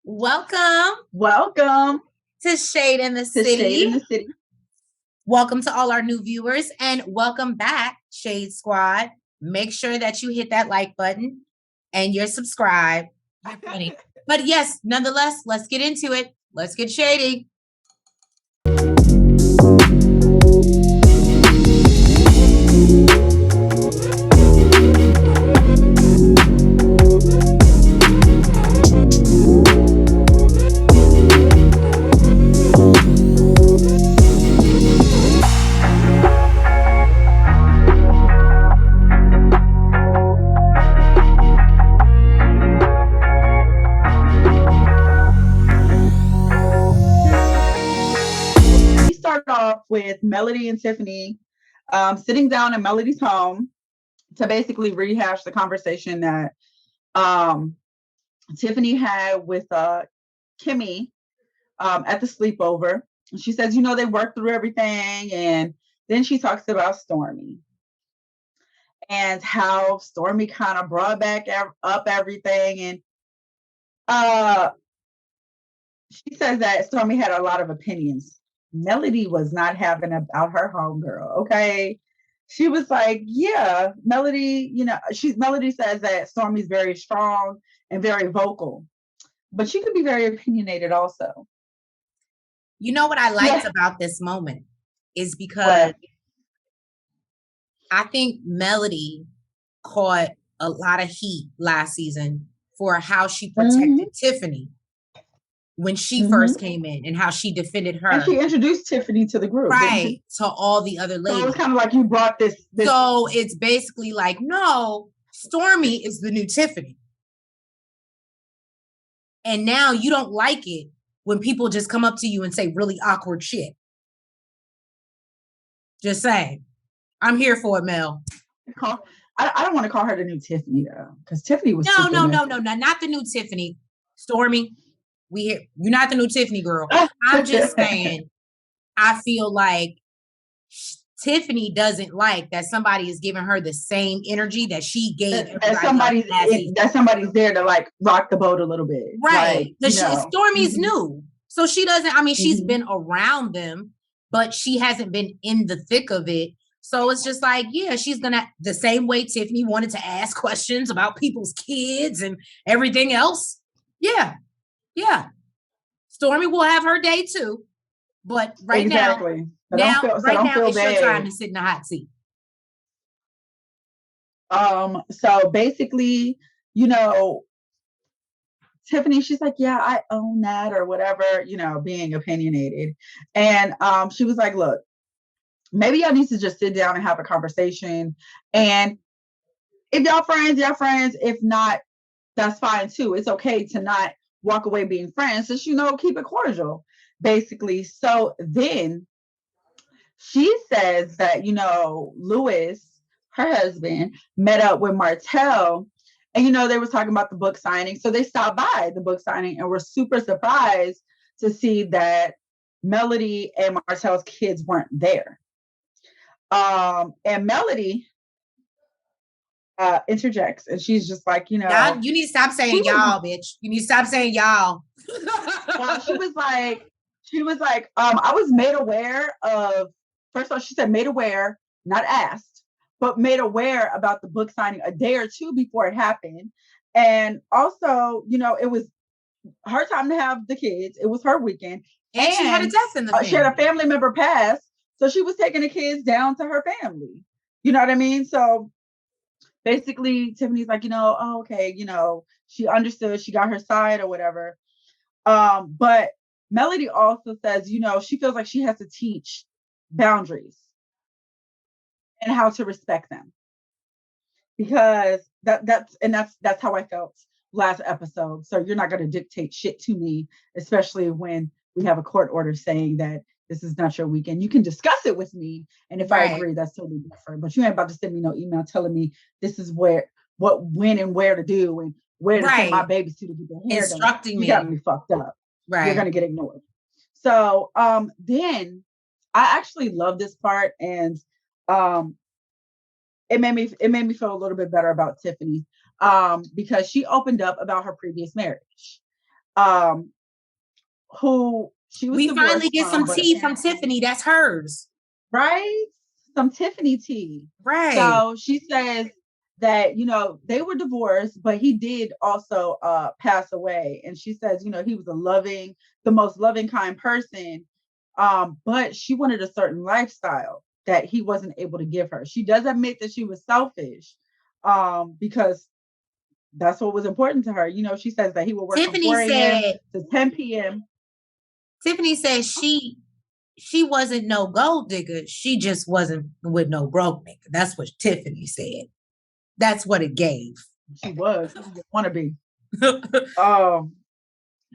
Welcome Welcome to Shade in the to Shade in City. the City. Welcome to all our new viewers and welcome back, Shade Squad. Make sure that you hit that like button and you're subscribed. You're funny. But yes, nonetheless, let's get into it. Let's get shady. We start off with Melody and Tiffany sitting down in Melody's home to basically rehash the conversation that Tiffany had with Kimmy at the sleepover. She says, they worked through everything. And then she talks about Stormy and how Stormy kind of brought back up everything. And she says that Stormy had a lot of opinions. Melody was not having about her homegirl. Okay. She was like, yeah, Melody, Melody says that Stormy's very strong and very vocal, but she could be very opinionated also. You know what I liked about this moment is because What? I think Melody caught a lot of heat last season for how she protected Tiffany when she first came in and how she defended her. And she introduced Tiffany to the group. Right. To all the other ladies. So it's kind of like you brought this. So it's basically like, no, Stormy is the new Tiffany. And now you don't like it when people just come up to you and say really awkward shit. Just saying. I'm here for it, Mel. I don't want to call her the new Tiffany though, because Tiffany was no, not the new Tiffany. Stormy, you're not the new Tiffany girl. I'm just saying, I feel like Tiffany doesn't like that somebody is giving her the same energy that she gave that somebody's there to like rock the boat a little bit. Right. Like, Stormy's new. So she doesn't, she's been around them, but she hasn't been in the thick of it. So it's just like, yeah, she's gonna, the same way Tiffany wanted to ask questions about people's kids and everything else. Yeah. Stormy will have her day too. But right now it's your time to sit in the hot seat. So basically, Tiffany, she's like, yeah, I own that or whatever, being opinionated. And she was like, look, maybe y'all need to just sit down and have a conversation. And if y'all friends. If not, that's fine too. It's okay to not walk away being friends. Just, keep it cordial, basically. So then she says that, Lewis, her husband, met up with Martell. And, they were talking about the book signing. So they stopped by the book signing and were super surprised to see that Melody and Martell's kids weren't there. And Melody interjects and she's just like, you need to stop saying y'all, bitch. You need to stop saying y'all. Well, she was like, I was made aware of, first of all, she said made aware, not asked, but made aware about the book signing a day or two before it happened. And also, it was her time to have the kids. It was her weekend. And she had a death in the family. She had a family member pass. So she was taking the kids down to her family. You know what I mean? So basically, Tiffany's like, okay, she understood, she got her side or whatever. But Melody also says, she feels like she has to teach boundaries and how to respect them. Because that's how I felt last episode. So you're not going to dictate shit to me, especially when we have a court order saying that this is not your weekend. You can discuss it with me. And if I agree, that's totally different. But you ain't about to send me no email telling me this is when and where to do and where to send my babies to get their hair instructing done. me. You got me fucked up. Right. You're going to get ignored. So then I actually love this part. And it made me feel a little bit better about Tiffany because she opened up about her previous marriage. who she was We divorced finally get some from, tea from Tiffany. That's hers. right? Some Tiffany tea. Right. So she says that, they were divorced, but he did also pass away. And she says, he was the most loving, kind person. But she wanted a certain lifestyle that he wasn't able to give her. She does admit that she was selfish, because that's what was important to her. She says that he would work from 4 a.m. to 10 p.m. Tiffany said she wasn't no gold digger. She just wasn't with no broke nigga. That's what Tiffany said. That's what it gave. She was. She didn't want to be.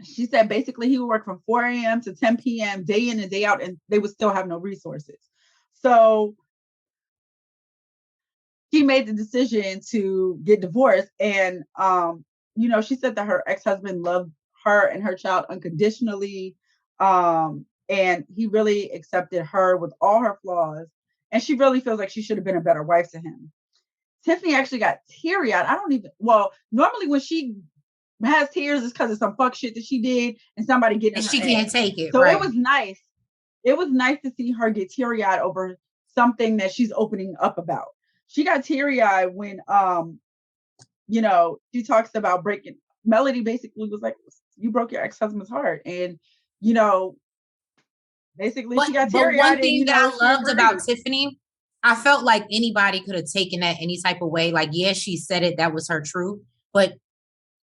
She said basically he would work from 4 a.m. to 10 p.m. day in and day out, and they would still have no resources. So she made the decision to get divorced. And, she said that her ex-husband loved her and her child unconditionally. And he really accepted her with all her flaws. And she really feels like she should have been a better wife to him. Tiffany actually got teary-eyed. Normally when she has tears, it's because of some fuck shit that she did and somebody getting in her she can't take it. So right. It was nice. It was nice to see her get teary-eyed over something that she's opening up about. She got teary-eyed when, she talks about breaking. Melody basically was like, you broke your ex-husband's heart. And, basically she got teary-eyed. But one thing that I loved about Tiffany, I felt like anybody could have taken that any type of way. Like, yeah, she said it. That was her truth. But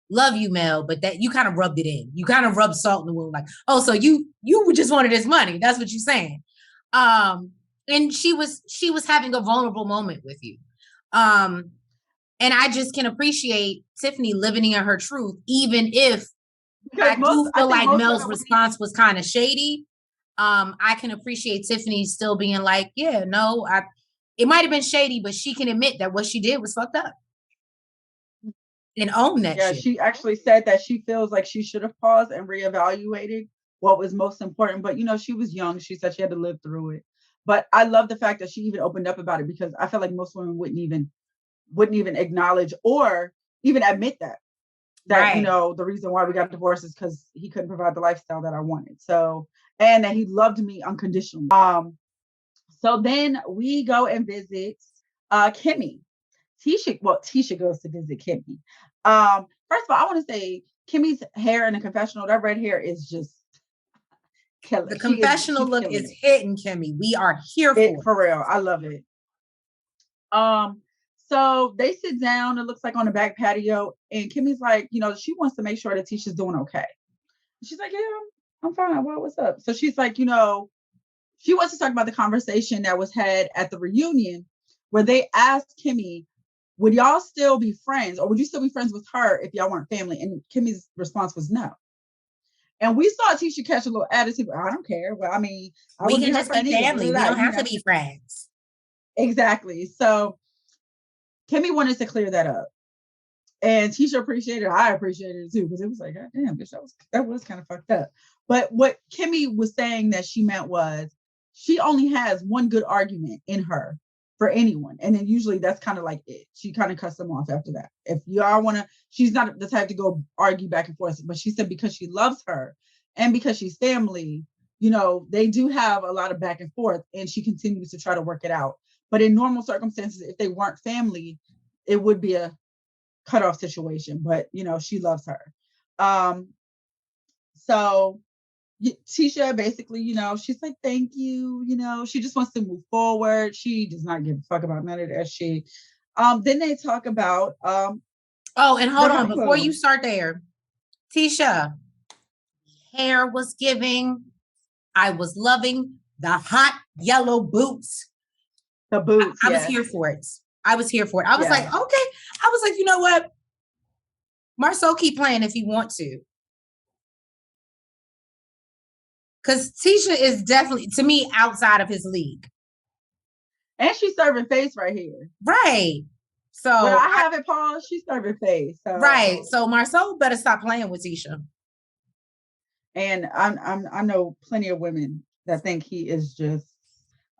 love you, Mel. But that you kind of rubbed it in. You kind of rubbed salt in the wound. Like, oh, so you just wanted his money. That's what you're saying. And she was having a vulnerable moment with you. And I just can appreciate Tiffany living in her truth, even if I do feel like Mel's response was kind of shady. I can appreciate Tiffany still being like, yeah, no, it might have been shady, but she can admit that what she did was fucked up and own that shit. She actually said that she feels like she should have paused and reevaluated what was most important. But, she was young. She said she had to live through it. But I love the fact that she even opened up about it, because I feel like most women wouldn't even acknowledge or even admit that right. The reason why we got divorced is because he couldn't provide the lifestyle that I wanted. So, and that he loved me unconditionally. So then we go and visit Kimmy. Tisha goes to visit Kimmy. First of all, I want to say Kimmy's hair in the confessional, that red hair is just killer. The confessional look is hitting, Kimmy. We are here for it. For real. I love it. So they sit down, it looks like on the back patio, and Kimmy's like, she wants to make sure that Tisha's doing okay. She's like, yeah, I'm fine. Well, what's up? So she's like, she wants to talk about the conversation that was had at the reunion where they asked Kimmy, would y'all still be friends, or would you still be friends with her if y'all weren't family? And Kimmy's response was no. And we saw Tisha catch a little attitude. I don't care. Well, I mean, we can just be family. We don't have to be friends. Exactly. So Kimmy wanted to clear that up. And Tisha appreciated it. I appreciated it too, because it was like, God damn, bitch, that was kind of fucked up. But what Kimmy was saying that she meant was she only has one good argument in her for anyone. And then usually that's kind of like it. She kind of cuts them off after that. If y'all want to, she's not the type to go argue back and forth. But she said because she loves her and because she's family, they do have a lot of back and forth, and she continues to try to work it out. But in normal circumstances, if they weren't family, it would be a cutoff situation. But, she loves her. So Tisha basically, she's like, thank you. She just wants to move forward. She does not give a fuck about none of that shit. Then they talk about. And hold on. Before you start there, Tisha, hair was giving. I was loving the hot yellow boots. The boots. I was here for it. I was like, okay. I was like, you know what? Marsau keep playing if he wants to. Because Tisha is definitely, to me, outside of his league. And she's serving face right here. Right. So when I have it paused, she's serving face. So. Right. So Marsau better stop playing with Tisha. And I know plenty of women that think he is just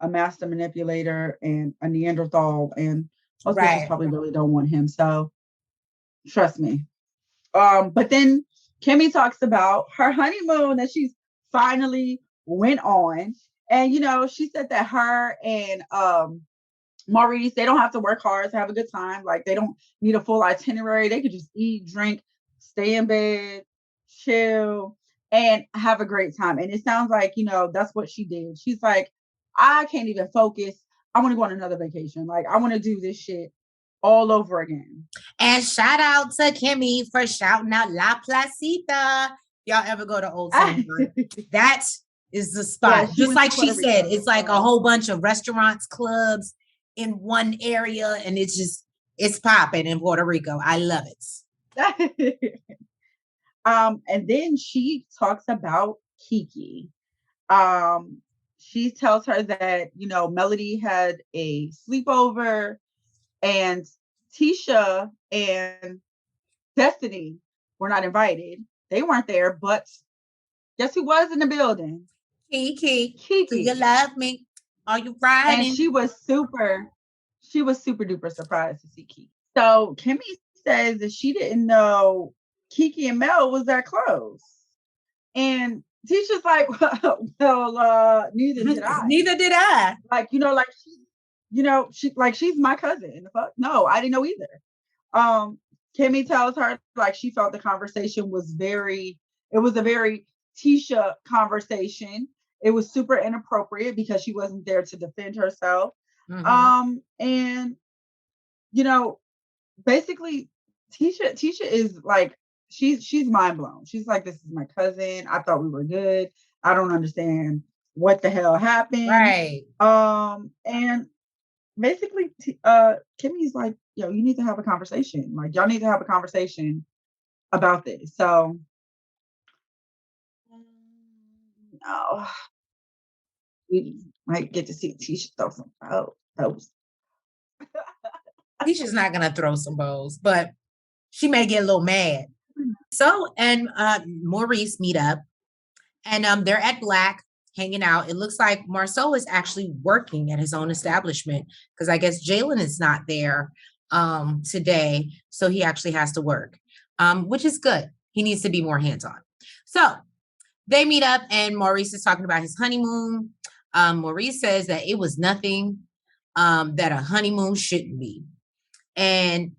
a master manipulator and a Neanderthal, and most bitches probably really don't want him. So trust me. But then Kimmy talks about her honeymoon that she's finally went on. And, she said that her and Maurice, they don't have to work hard to have a good time. Like, they don't need a full itinerary. They could just eat, drink, stay in bed, chill, and have a great time. And it sounds like, that's what she did. She's like, I can't even focus. I want to go on another vacation. Like, I want to do this shit all over again. And shout out to Kimmy for shouting out La Placita. Y'all ever go to Old Town? That is the spot. Yeah, just like she said, it's like a whole bunch of restaurants, clubs in one area, and it's popping in Puerto Rico. I love it. And then she talks about Keke. She tells her that, Melody had a sleepover and Tisha and Destiny were not invited. They weren't there, but guess who was in the building? Keke. Do you love me? Are you riding? And she was super duper surprised to see Keke. So Kimmy says that she didn't know Keke and Mel was that close. And Tisha's like, well, neither did I. Neither did I. Like, she's my cousin. The fuck? No, I didn't know either. Kimmy tells her like she felt the conversation was a very Tisha conversation. It was super inappropriate because she wasn't there to defend herself. Mm-hmm. And basically Tisha is like, she's mind blown. She's like, this is my cousin. I thought we were good. I don't understand what the hell happened. Right. And basically, Kimmy's like, yo, you need to have a conversation. Like, y'all need to have a conversation about this. So, no, we might get to see Tisha throw some bows. Tisha's not gonna throw some bows, but she may get a little mad. So, and Maurice meet up, and they're at Black hanging out. It looks like Marsau is actually working at his own establishment because I guess Jalen is not there today, so he actually has to work, which is good. He needs to be more hands-on. So they meet up, and Maurice is talking about his honeymoon. Maurice says that it was nothing that a honeymoon shouldn't be, and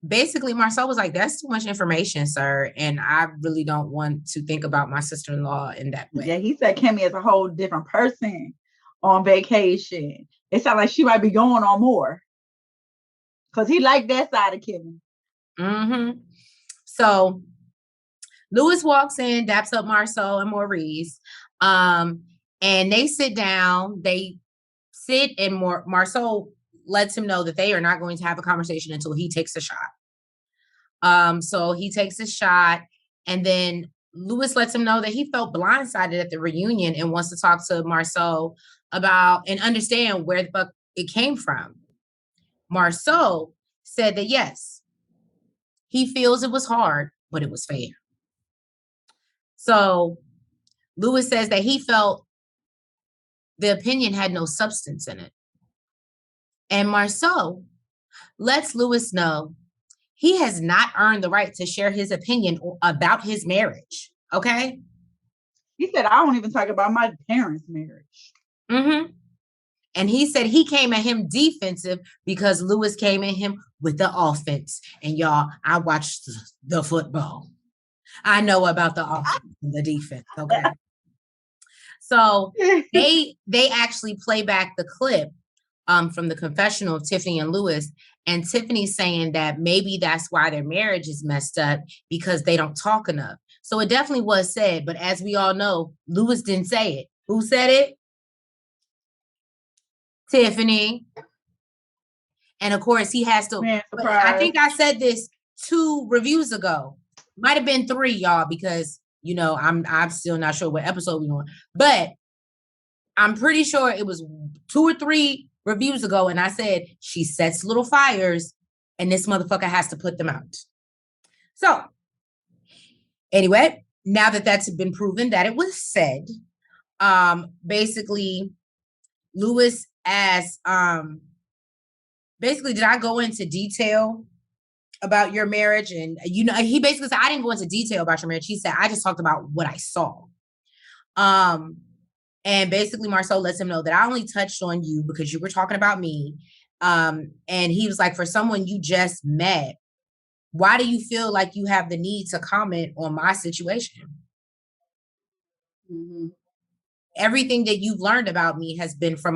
basically, Marsau was like, that's too much information, sir. And I really don't want to think about my sister-in-law in that way. Yeah, he said Kimmy is a whole different person on vacation. It sounds like she might be going on more. Because he liked that side of Kimmy. Mm-hmm. So Lewis walks in, daps up Marsau and Maurice. And they sit down. They sit, and Marsau lets him know that they are not going to have a conversation until he takes a shot. So he takes a shot, and then Lewis lets him know that he felt blindsided at the reunion and wants to talk to Marsau about and understand where the fuck it came from. Marsau said that yes, he feels it was hard, but it was fair. So Lewis says that he felt the opinion had no substance in it. And Marsau lets Lewis know he has not earned the right to share his opinion about his marriage. Okay? He said, I don't even talk about my parents' marriage. Mm-hmm. And he said he came at him defensive because Lewis came at him with the offense. And y'all, I watched the football. I know about the offense and the defense. Okay. So they actually play back the clip from the confessional of Tiffany and Lewis, and Tiffany's saying that maybe that's why their marriage is messed up because they don't talk enough. So it definitely was said, but as we all know, Lewis didn't say it. Who said it? Tiffany. And of course, he has to. Man, I think I said this 2 reviews ago. Might have been 3, y'all, because I'm still not sure what episode we're on, but I'm pretty sure it was 2 or 3 reviews ago, and I said she sets little fires, and this motherfucker has to put them out. So, anyway, now that that's been proven that it was said, basically, Lewis asked, did I go into detail about your marriage. And, he basically said, I didn't go into detail about your marriage. He said, I just talked about what I saw. And basically Marsau lets him know that I only touched on you because you were talking about me. And he was like, for someone you just met, why do you feel like you have the need to comment on my situation? Mm-hmm. Everything that you've learned about me has been from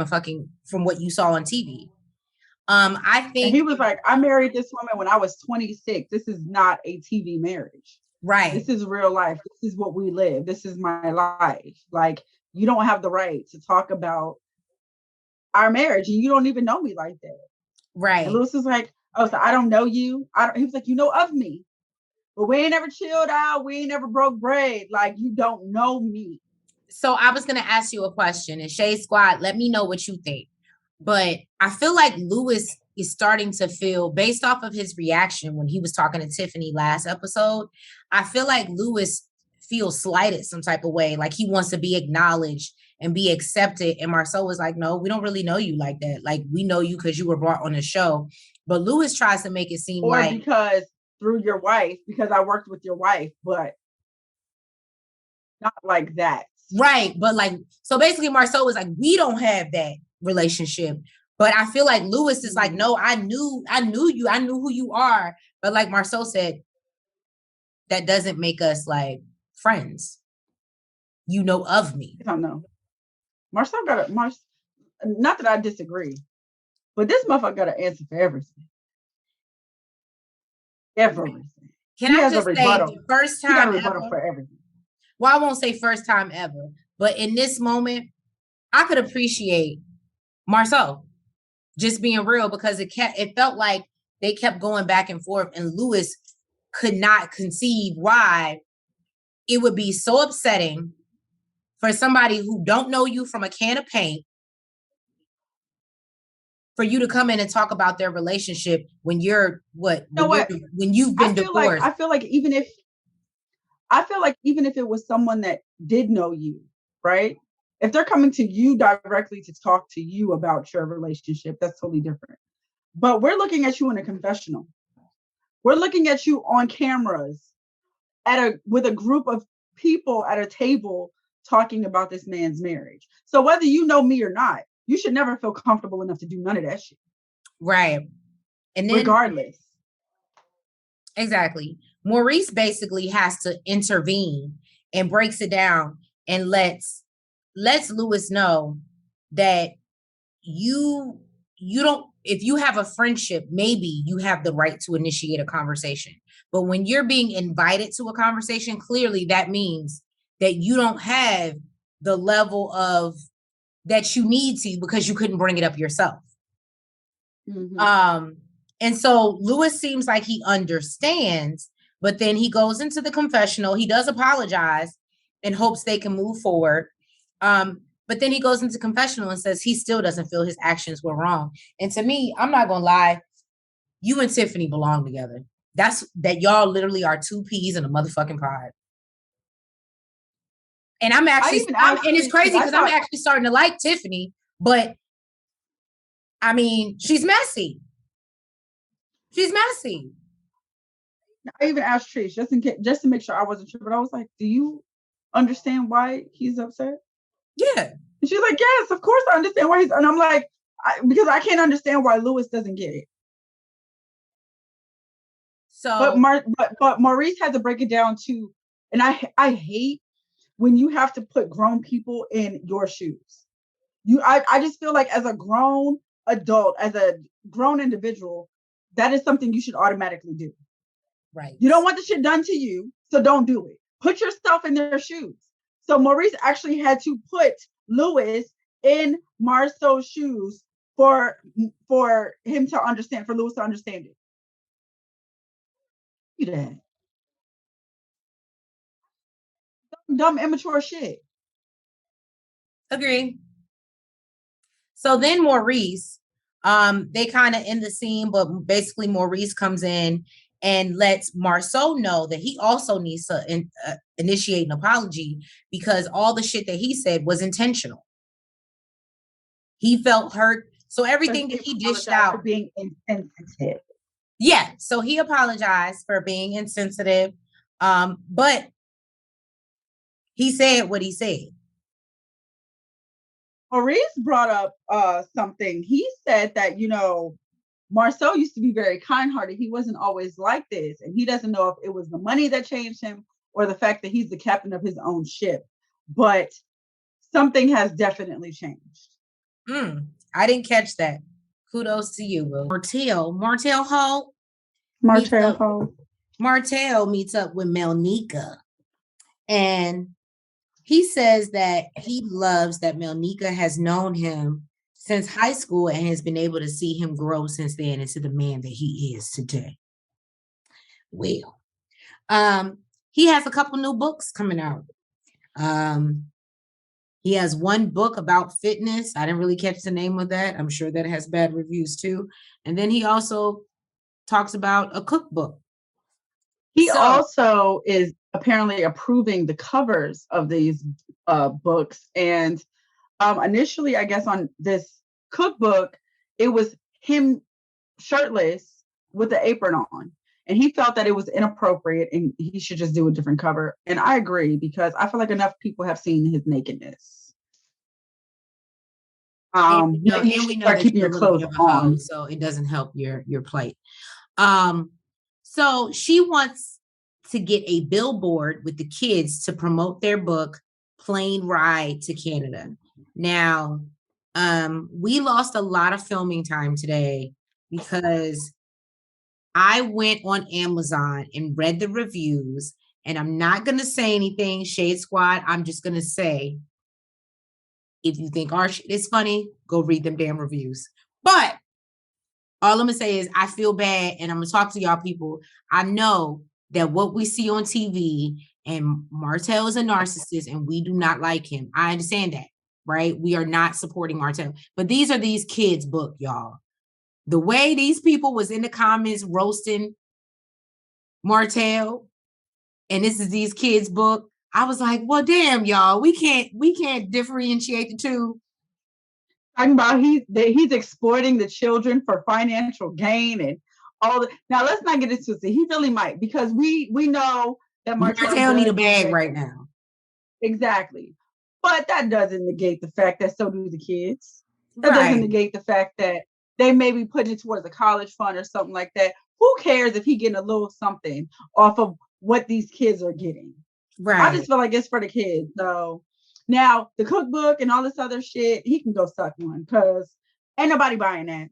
what you saw on TV. I think and he was like, I married this woman when I was 26. This is not a TV marriage. Right. This is real life. This is what we live. This is my life. Like, you don't have the right to talk about our marriage, and you don't even know me like that. Right. And Lewis was like, oh, so I don't know you. He was like, you know of me, but we ain't never chilled out. We ain't never broke bread. Like, you don't know me. So I was going to ask you a question, and Shade Squad, let me know what you think. But I feel like Lewis is starting to feel, based off of his reaction when he was talking to Tiffany last episode, I feel like Lewis feels slighted some type of way. Like he wants to be acknowledged and be accepted. And Marsau was like, no, we don't really know you like that. Like, we know you because you were brought on the show. But Lewis tries to make it seem like, because through your wife, because I worked with your wife, but not like that. Right. But like, so basically Marsau was like, we don't have that relationship. But I feel like Lewis is like, no, I knew you. I knew who you are. But like Marsau said, that doesn't make us like friends. You know of me. I don't know. Marsau not that I disagree, but this motherfucker got an answer for everything. Everything. Can I just say the first time he got a rebuttal for everything. Well, I won't say first time ever, but in this moment, I could appreciate Marsau just being real, because it felt like they kept going back and forth, and Lewis could not conceive why it would be so upsetting for somebody who don't know you from a can of paint for you to come in and talk about their relationship when you're when you've been divorced. I feel like even if it was someone that did know you, right? If they're coming to you directly to talk to you about your relationship, that's totally different. But we're looking at you in a confessional. We're looking at you on cameras with a group of people at a table talking about this man's marriage. So whether you know me or not, you should never feel comfortable enough to do none of that shit. Right. And then regardless. Exactly. Maurice basically has to intervene and breaks it down and lets Lewis know that you don't, if you have a friendship, maybe you have the right to initiate a conversation. But when you're being invited to a conversation, clearly that means that you don't have the level of that you need to, because you couldn't bring it up yourself. Mm-hmm. And so Lewis seems like he understands, but then he goes into the confessional. He does apologize and hopes they can move forward. But then he goes into confessional and says he still doesn't feel his actions were wrong. And to me, I'm not gonna lie, you and Tiffany belong together. That y'all literally are two peas in a motherfucking pod. And I'm actually, and it's crazy because I'm actually starting to like Tiffany, but I mean, she's messy. She's messy. I even asked Trish just to make sure I wasn't sure, but I was like, do you understand why he's upset? Yeah. And she's like, yes, of course I understand why he's, and I'm like, because I can't understand why Lewis doesn't get it. So, but Maurice had to break it down too. And I hate when you have to put grown people in your shoes. I just feel like as a grown adult, as a grown individual, that is something you should automatically do. Right. You don't want the shit done to you, so don't do it. Put yourself in their shoes. So Maurice actually had to put Lewis in Marsau's shoes for him to understand, for Lewis to understand it. You that. Dumb, immature shit. Agree. So then Maurice, they kind of end the scene, but basically Maurice comes in and lets Marsau know that he also needs to initiate an apology because all the shit that he said was intentional. He felt hurt. So everything that he dished out, for being insensitive. Yeah, so he apologized for being insensitive, but he said what he said. Maurice brought up something. He said that, Marsau used to be very kind-hearted. He wasn't always like this, and he doesn't know if it was the money that changed him or the fact that he's the captain of his own ship. But something has definitely changed. I didn't catch that. Kudos to you, Will. Martell Hall. Martell meets up with Melnika, and he says that he loves that Melnika has known him since high school and has been able to see him grow since then into the man that he is today. Well, he has a couple new books coming out. He has one book about fitness. I didn't really catch the name of that. I'm sure that has bad reviews too. And then he also talks about a cookbook. He also is apparently approving the covers of these books. And initially, I guess on this cookbook, it was him shirtless with the apron on. And he felt that it was inappropriate and he should just do a different cover. And I agree, because I feel like enough people have seen his nakedness. And we know that keeping your clothes on, so it doesn't help your plight. So she wants to get a billboard with the kids to promote their book, Plane Ride to Canada. Now, we lost a lot of filming time today because I went on Amazon and read the reviews, and I'm not going to say anything, Shade Squad. I'm just going to say, if you think our shit is funny, go read them damn reviews. But all I'm going to say is I feel bad, and I'm going to talk to y'all people. I know that what we see on TV, and Martell is a narcissist, and we do not like him. I understand that, right? We are not supporting Martell. But these are these kids' book, y'all. The way these people was in the comments roasting Martell, and this is these kids' book, I was like, well, damn, y'all, we can't differentiate the two. Talking about he's exploiting the children for financial gain and all that. Now let's not get into it. He really might, because we know that Martell need a bag right now. Exactly. But that doesn't negate the fact that so do the kids. That doesn't negate the fact that they may be putting it towards a college fund or something like that. Who cares if he getting a little something off of what these kids are getting? Right. I just feel like it's for the kids. So now the cookbook and all this other shit, he can go suck one, because ain't nobody buying that.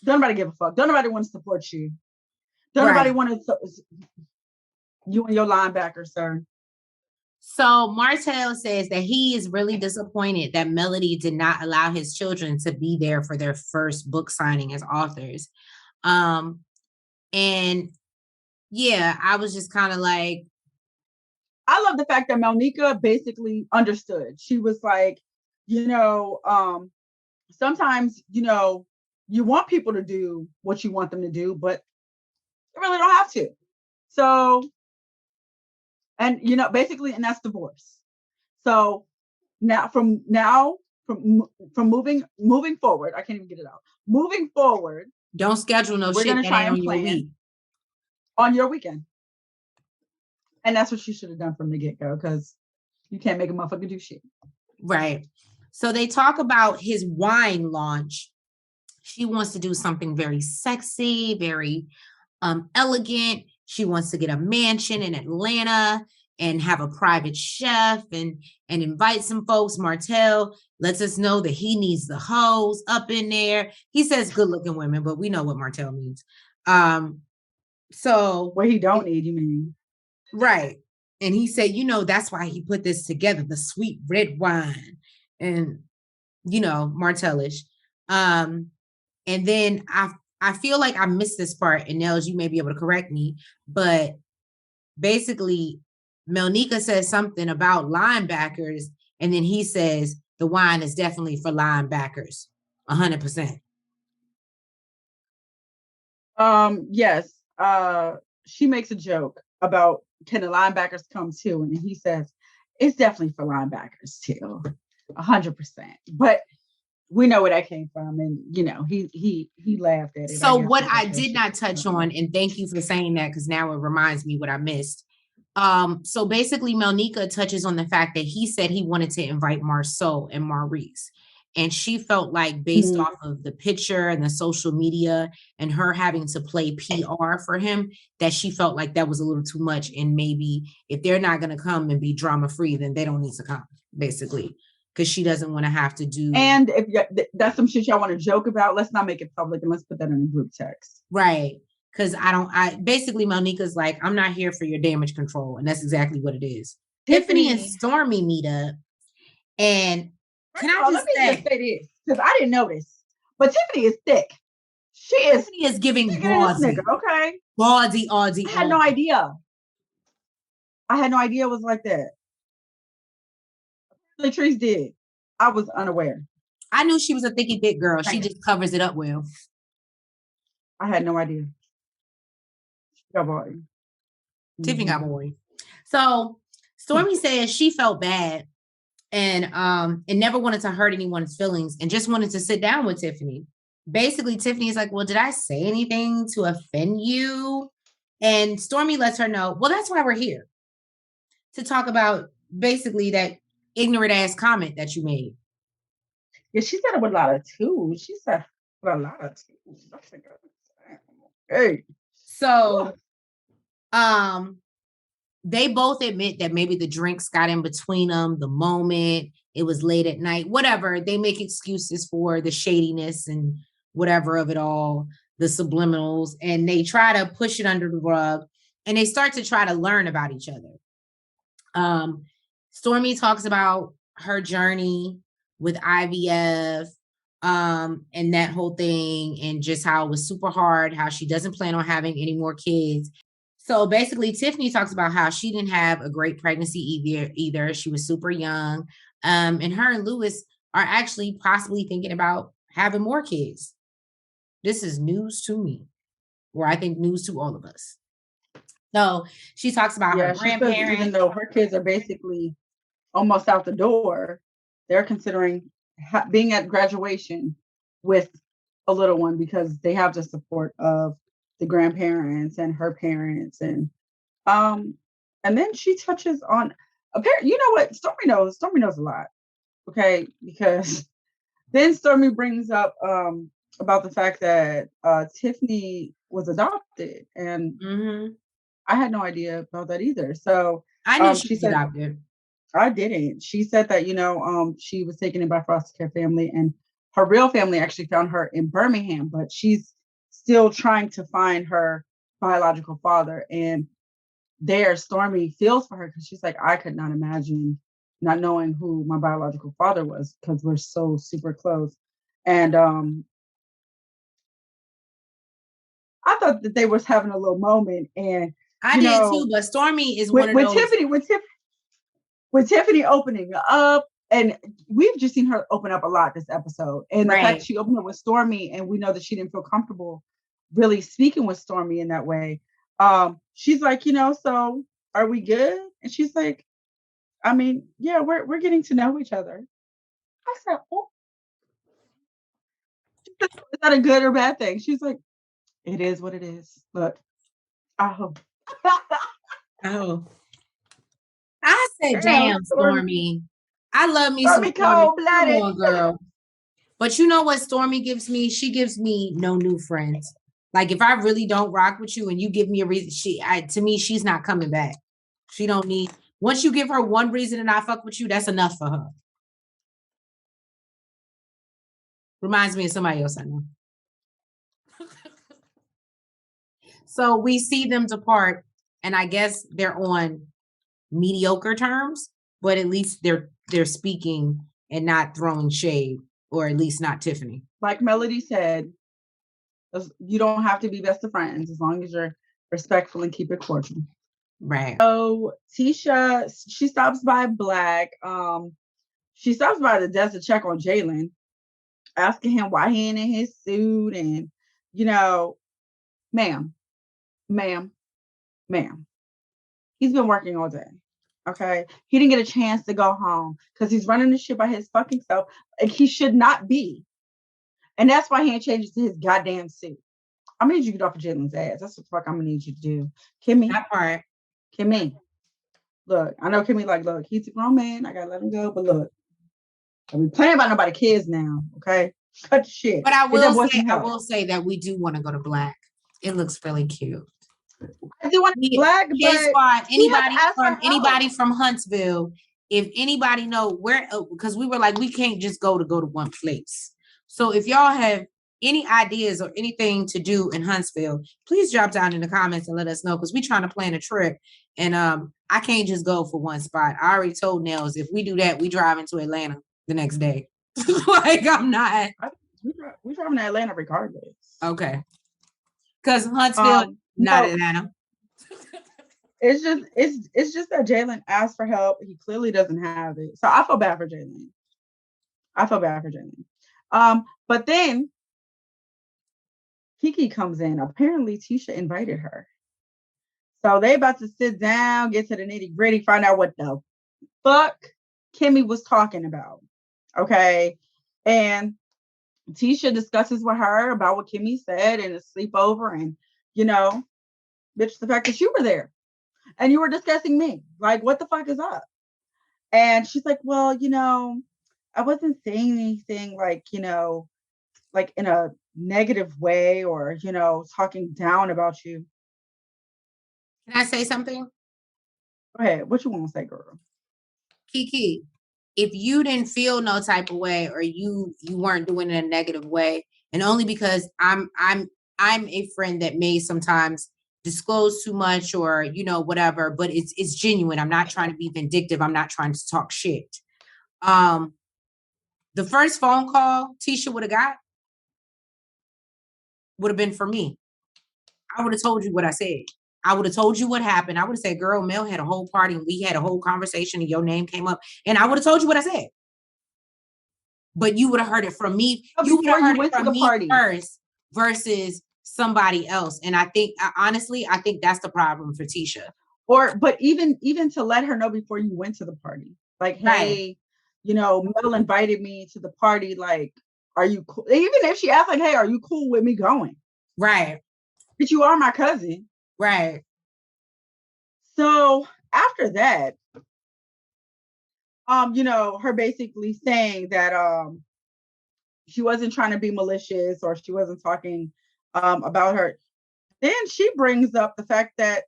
Don't nobody give a fuck. Don't nobody want to support you. Don't nobody want to you and your linebacker, sir. So Martell says that he is really disappointed that Melody did not allow his children to be there for their first book signing as authors. And yeah, I was just kind of like, I love the fact that Melnika basically understood. She was like, sometimes, you want people to do what you want them to do, but you really don't have to. So, and basically, and that's divorce. So from moving forward, I can't even get it out. Moving forward, don't schedule no shit that ain't on your week. On your weekend. And that's what you should have done from the get-go, because you can't make a motherfucker do shit. Right. So they talk about his wine launch. She wants to do something very sexy, very elegant. She wants to get a mansion in Atlanta and have a private chef and invite some folks. Martell lets us know that he needs the hoes up in there. He says good-looking women, but we know what Martell means. So what he don't need, you mean? Right. And he said, that's why he put this together, the sweet red wine and, Martellish. And then I feel like I missed this part, and Nels, you may be able to correct me, but basically Melnika says something about linebackers, and then he says the wine is definitely for linebackers, 100%. Yes. She makes a joke about, can the linebackers come too? And he says, it's definitely for linebackers too, 100%. But we know where that came from, and he laughed at it. So what I did not touch on, and thank you for saying that, because now it reminds me what I missed. So basically Melnika touches on the fact that he said he wanted to invite Marsau and Maurice. And she felt like based off of the picture and the social media and her having to play PR for him, that she felt like that was a little too much. And maybe if they're not going to come and be drama free, then they don't need to come, basically, because she doesn't want to have to do. And if that's some shit y'all want to joke about, let's not make it public and let's put that in a group text. Right. Because basically Melnika's like, I'm not here for your damage control. And that's exactly what it is. Tiffany and Stormy meet up. And let me just say this, because I didn't know this, but Tiffany is thick. Tiffany is giving ballsy. Okay. Ballsy. I had no idea. It was like that. Latrice did. I was unaware. I knew she was a thicky thick girl. She just covers it up well. I had no idea. Got boy. Tiffany got boy. So Stormy says she felt bad and never wanted to hurt anyone's feelings and just wanted to sit down with Tiffany. Basically, Tiffany is like, well, did I say anything to offend you? And Stormy lets her know, well, that's why we're here. To talk about basically that ignorant ass comment that you made. Yeah, she said it with a lot of twos. She said with a lot of twos. Hey. So they both admit that maybe the drinks got in between them, the moment, it was late at night, whatever. They make excuses for the shadiness and whatever of it all, the subliminals, and they try to push it under the rug, and they start to try to learn about each other. Stormy talks about her journey with IVF, and that whole thing, and just how it was super hard, how she doesn't plan on having any more kids. So basically, Tiffany talks about how she didn't have a great pregnancy either. She was super young. And her and Lewis are actually possibly thinking about having more kids. This is news to me, or I think news to all of us. So she talks about her grandparents. Says even though her kids are basically almost out the door, they're considering being at graduation with a little one because they have the support of the grandparents and her parents. And then she touches on, apparently, you know what? Stormy knows a lot. Okay. Because then Stormy brings up about the fact that Tiffany was adopted. And I had no idea about that either. So I knew she was adopted. I didn't. She said that, she was taken in by foster care family, and her real family actually found her in Birmingham, but she's still trying to find her biological father. And there, Stormy feels for her because she's like, I could not imagine not knowing who my biological father was because we're so super close. And I thought that they was having a little moment, and I did too. But Stormy is one of those. With Tiffany opening up, and we've just seen her open up a lot this episode. And the fact she opened up with Stormy, and we know that she didn't feel comfortable really speaking with Stormy in that way. She's like, so are we good? And she's like, I mean, yeah, we're getting to know each other. I said, oh. She said, is that a good or bad thing? She's like, it is what it is. Look, oh. I said, damn, Stormy. I love me some Stormy. Come on, girl. But you know what Stormy gives me? She gives me no new friends. Like, if I really don't rock with you and you give me a reason, to me, she's not coming back. She don't need, once you give her one reason and I fuck with you, that's enough for her. Reminds me of somebody else I know. So we see them depart, and I guess they're on mediocre terms, but at least they're speaking and not throwing shade, or at least not Tiffany. Like Melody said, you don't have to be best of friends as long as you're respectful and keep it cordial. Right. So Tisha, she stops by Black. She stops by the desk to check on Jalen, asking him why he ain't in his suit, and ma'am, he's been working all day. Okay. He didn't get a chance to go home because he's running the shit by his fucking self. And he should not be. And that's why he ain't changed to his goddamn suit. I'm gonna need you to get off of Jalen's ass. That's what the fuck I'm gonna need you to do. Kimmy. That part. Kimmy. Look, I know Kimmy like, look, he's a grown man. I gotta let him go. But look, I'll be playing about nobody's kids now. Okay. Cut the shit. But I will say that we do want to go to Black. It looks really cute. I do want Black, but anybody from Huntsville, if anybody know where, because we were like, we can't just go to one place. So if y'all have any ideas or anything to do in Huntsville, please drop down in the comments and let us know, because we're trying to plan a trip. And I can't just go for one spot. I already told Nels, if we do that, we drive into Atlanta the next day. Like, I'm not. We driving to Atlanta regardless. Okay. Because Huntsville, not Atlanta. It's just that Jalen asked for help. He clearly doesn't have it. So I feel bad for Jalen. But then Keke comes in. Apparently Tisha invited her. So they about to sit down, get to the nitty gritty, find out what the fuck Kimmy was talking about. Okay. And Tisha discusses with her about what Kimmy said in a sleepover, and bitch, the fact that you were there and you were discussing me, like, what the fuck is up? And she's like, well, I wasn't saying anything like in a negative way or, talking down about you. Can I say something? Go ahead. What you want to say, girl? Keke, if you didn't feel no type of way, or you weren't doing it in a negative way, and only because I'm a friend that may sometimes disclose too much or whatever, but it's genuine. I'm not trying to be vindictive. I'm not trying to talk shit. The first phone call Tisha would have got would have been for me. I would have told you what I said. I would have told you what happened. I would have said, girl, Mel had a whole party and we had a whole conversation and your name came up, and I would have told you what I said. But you would have heard it from me. You would have heard it from me first versus somebody else. And I think, honestly, that's the problem for Tisha. But even to let her know before you went to the party, like, hey, Mel invited me to the party. Like, are you cool? Even if she asked, like, hey, are you cool with me going? Right. But you are my cousin. Right. So after that, her basically saying that she wasn't trying to be malicious or she wasn't talking about her. Then she brings up the fact that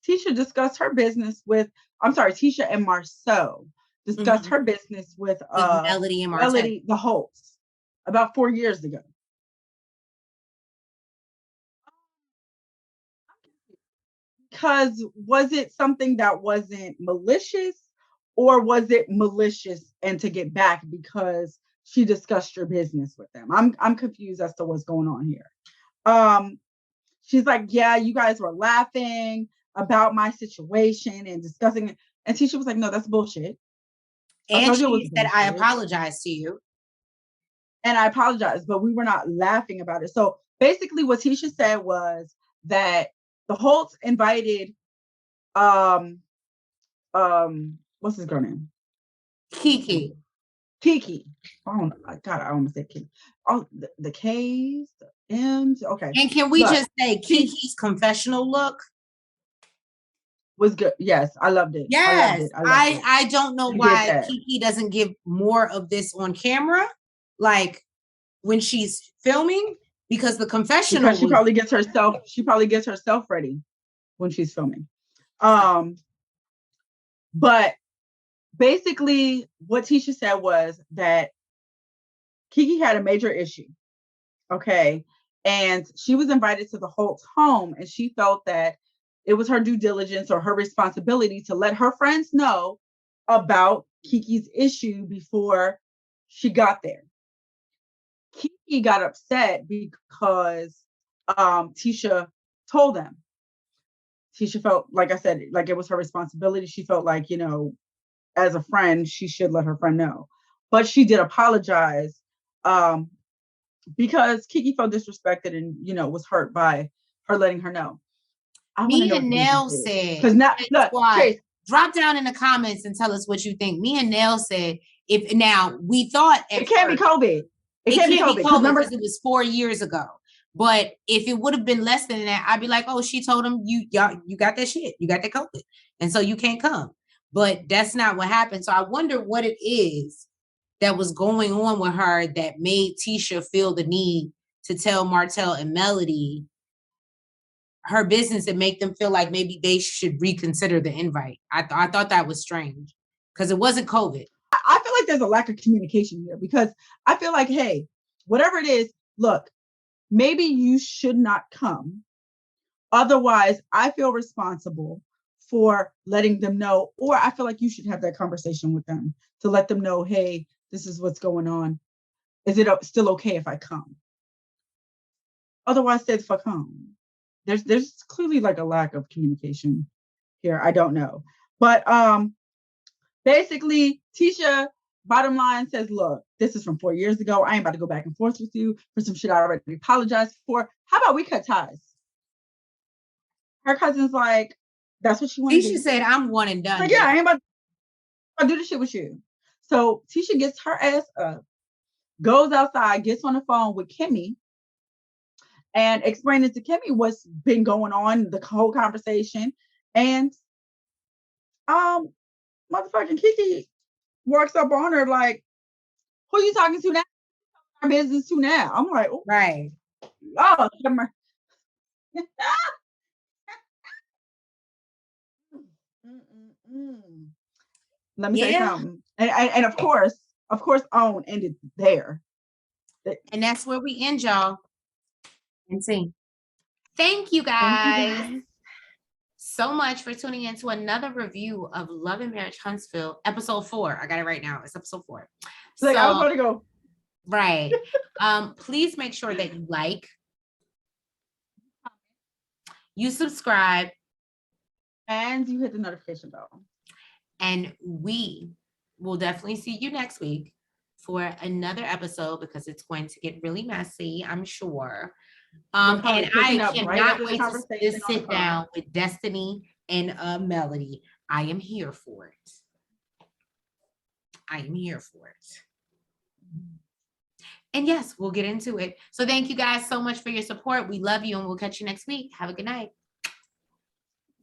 Tisha discussed her business with, Tisha and Marsau discussed her business with Melody and Melody, the Holtz, about 4 years ago. Because was it something that wasn't malicious, or was it malicious and to get back because she discussed your business with them? I'm confused as to what's going on here. She's like, yeah, you guys were laughing about my situation and discussing it. And Tisha was like, no, that's bullshit. And she said, I apologize to you. And I apologize, but we were not laughing about it. So basically what Tisha said was that the Holtz invited, what's his girl name? Keke. Oh God, I almost said Keke. Oh, the K's, the M's. Okay. And can we just say Keke's confessional look was good? Yes, I loved it. Yes, I don't know why Keke doesn't give more of this on camera, like when she's filming. Because the confessional, because she probably gets herself ready when she's filming. But basically what Tisha said was that Keke had a major issue. Okay. And she was invited to the Holtz home, and she felt that it was her due diligence or her responsibility to let her friends know about Keke's issue before she got there. Keke got upset because Tisha told them. Tisha felt, like I said, like it was her responsibility. She felt like, as a friend, she should let her friend know. But she did apologize because Keke felt disrespected and, was hurt by her letting her know. Me and Nell said, because now, look, Chase, Drop down in the comments and tell us what you think. Me and Nell said, if now we thought it can't be COVID. It can't be COVID because it was 4 years ago. But if it would have been less than that, I'd be like, oh, she told him you got that shit. You got that COVID. And so you can't come. But that's not what happened. So I wonder what it is that was going on with her that made Tisha feel the need to tell Martell and Melody her business and make them feel like maybe they should reconsider the invite. I thought that was strange because it wasn't COVID. I feel like there's a lack of communication here because I feel like, hey, whatever it is, look, maybe you should not come. Otherwise, I feel responsible for letting them know, or I feel like you should have that conversation with them to let them know, hey, this is what's going on. Is it still okay if I come? Otherwise, stay the fuck home. There's clearly like a lack of communication here. I don't know. But basically, Tisha, bottom line, says, look, this is from 4 years ago. I ain't about to go back and forth with you for some shit I already apologized for. How about we cut ties? Her cousin's like, that's what she wanted to do. Tisha said, I'm one and done. Like, yeah, I ain't about to do this shit with you. So Tisha gets her ass up, goes outside, gets on the phone with Kimmy, and explaining to Kimmy what's been going on, the whole conversation. And motherfucking Keke walks up on her like, who you talking to now? Our business to now. I'm like, oh, right. Oh, let me say something. And of course, OWN ended there. And that's where we end, y'all. And see. Thank you guys so much for tuning in to another review of Love Marriage Huntsville, episode 4. I got it right now. It's episode 4. Like, I was going to go. Right. Please make sure that you like, you subscribe, and you hit the notification bell. And we will definitely see you next week for another episode because it's going to get really messy, I'm sure. And I cannot wait to sit down with Destiny and Melody. I am here for it. And yes, we'll get into it. So thank you guys so much for your support. We love you and we'll catch you next week. Have a good night.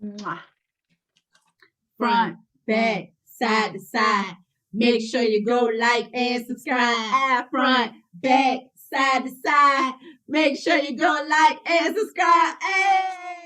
Mwah. Front, back, side to side. Make sure you go like and subscribe. Front, back, side to side. Make sure you go like and subscribe. Hey!